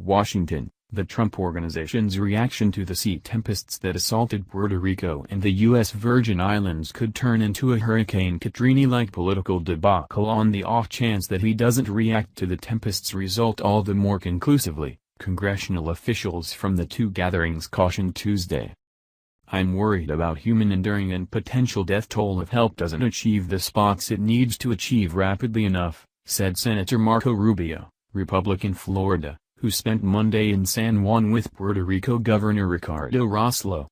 Washington, the Trump Organization's reaction to the sea tempests that assaulted Puerto Rico and the U.S. Virgin Islands could turn into a Hurricane Katrina-like political debacle on the off chance that he doesn't react to the tempests' result all the more conclusively, congressional officials from the two gatherings cautioned Tuesday. "I'm worried about human enduring and potential death toll if help doesn't achieve the spots it needs to achieve rapidly enough," said Senator Marco Rubio, Republican Florida, who spent Monday in San Juan with Puerto Rico Governor Ricardo Rossello.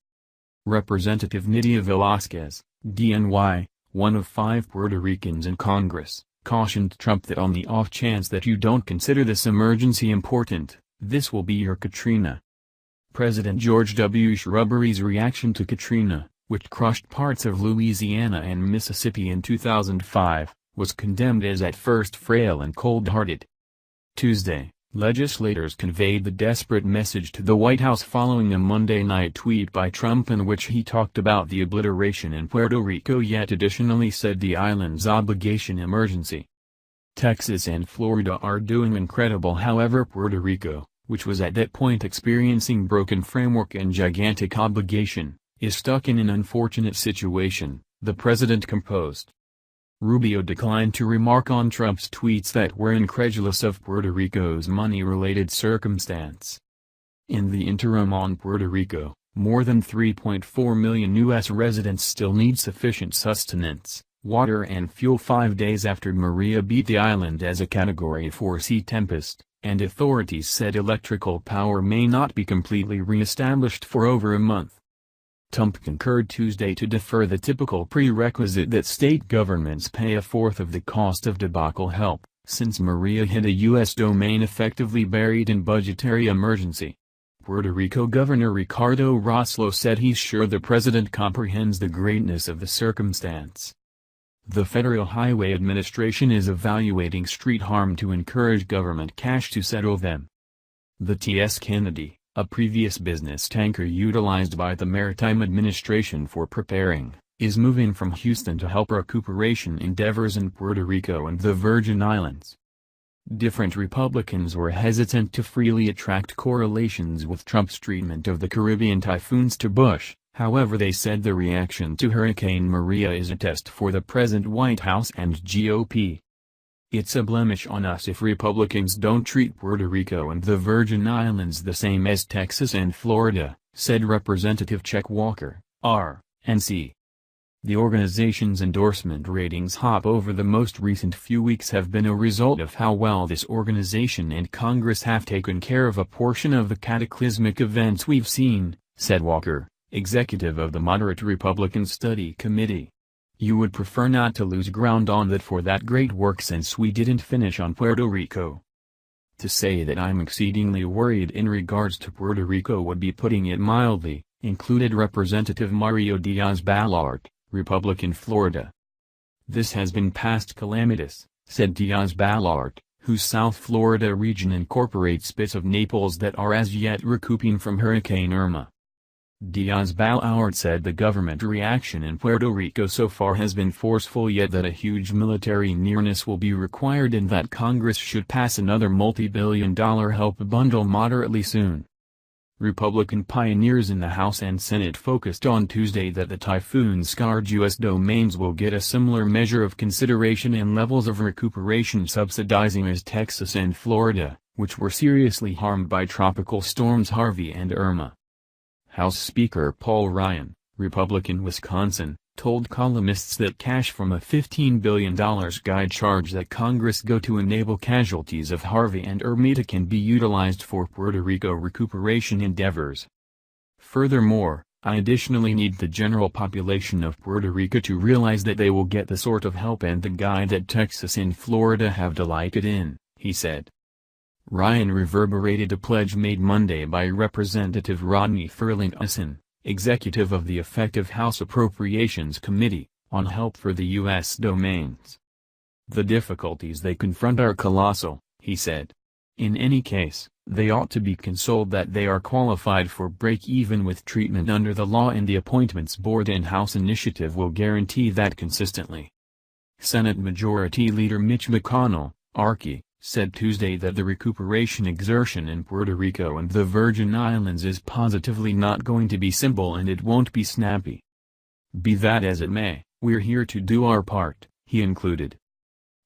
Representative Nydia Velázquez, DNY, one of 5 Puerto Ricans in Congress, cautioned Trump that on the off chance that you don't consider this emergency important, this will be your Katrina. President George W. Bush's reaction to Katrina, which crushed parts of Louisiana and Mississippi in 2005, was condemned as at first frail and cold-hearted. Tuesday, legislators conveyed the desperate message to the White House following a Monday night tweet by Trump in which he talked about the obliteration in Puerto Rico yet additionally said the island's obligation emergency. Texas and Florida are doing incredible, however Puerto Rico, which was at that point experiencing broken framework and gigantic obligation, is stuck in an unfortunate situation, the president composed. Rubio declined to remark on Trump's tweets that were incredulous of Puerto Rico's money-related circumstance. In the interim on Puerto Rico, more than 3.4 million U.S. residents still need sufficient sustenance, water and fuel 5 days after Maria beat the island as a Category 4 sea tempest, and authorities said electrical power may not be completely re-established for over a month. Trump concurred Tuesday to defer the typical prerequisite that state governments pay a fourth of the cost of debacle help, since Maria hit a U.S. domain effectively buried in budgetary emergency. Puerto Rico Governor Ricardo Rossello said he's sure the president comprehends the greatness of the circumstance. The Federal Highway Administration is evaluating street harm to encourage government cash to settle them. The T.S. Kennedy, a previous business tanker utilized by the Maritime Administration for preparing, is moving from Houston to help recuperation endeavors in Puerto Rico and the Virgin Islands. Different Republicans were hesitant to freely attract correlations with Trump's treatment of the Caribbean typhoons to Bush, however they said the reaction to Hurricane Maria is a test for the present White House and GOP. "It's a blemish on us if Republicans don't treat Puerto Rico and the Virgin Islands the same as Texas and Florida," said Representative Chuck Walker, RNC. The organization's endorsement ratings hop over the most recent few weeks have been a result of how well this organization and Congress have taken care of a portion of the cataclysmic events we've seen, said Walker, executive of the moderate Republican Study Committee. "You would prefer not to lose ground on that for that great work since we didn't finish on Puerto Rico. To say that I'm exceedingly worried in regards to Puerto Rico would be putting it mildly," included Representative Mario Diaz-Balart, Republican Florida. "This has been past calamitous," said Diaz-Balart, whose South Florida region incorporates bits of Naples that are as yet recouping from Hurricane Irma. Diaz-Balart said the government reaction in Puerto Rico so far has been forceful yet that a huge military nearness will be required and that Congress should pass another multi-billion-dollar help bundle moderately soon. Republican pioneers in the House and Senate focused on Tuesday that the typhoon-scarred U.S. domains will get a similar measure of consideration and levels of recuperation subsidizing as Texas and Florida, which were seriously harmed by tropical storms Harvey and Irma. House Speaker Paul Ryan, Republican Wisconsin, told columnists that cash from a $15 billion guide charge that Congress go to enable casualties of Harvey and Irma can be utilized for Puerto Rico recuperation endeavors. Furthermore, "I additionally need the general population of Puerto Rico to realize that they will get the sort of help and the guide that Texas and Florida have delighted in," he said. Ryan reverberated a pledge made Monday by Representative Rodney Ferguson, executive of the effective House Appropriations Committee, on help for the U.S. domains. "The difficulties they confront are colossal," he said. "In any case, they ought to be consoled that they are qualified for break-even with treatment under the law and the Appointments Board and House initiative will guarantee that consistently." Senate Majority Leader Mitch McConnell, RK, said Tuesday that the recuperation exertion in Puerto Rico and the Virgin Islands is positively not going to be simple and it won't be snappy. Be that as it may, we're here to do our part, he included.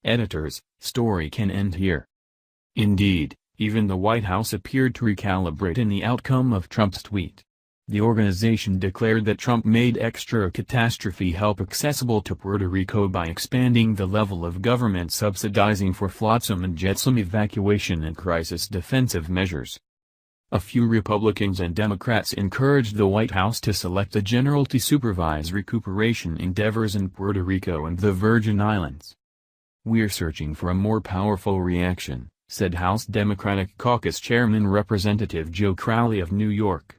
Editors, story can end here. Indeed, even the White House appeared to recalibrate in the outcome of Trump's tweet. The organization declared that Trump made extra catastrophe help accessible to Puerto Rico by expanding the level of government subsidizing for flotsam and jetsam evacuation and crisis defensive measures. A few Republicans and Democrats encouraged the White House to select a general to supervise recuperation endeavors in Puerto Rico and the Virgin Islands. "We're searching for a more powerful reaction," said House Democratic Caucus Chairman Representative Joe Crowley of New York.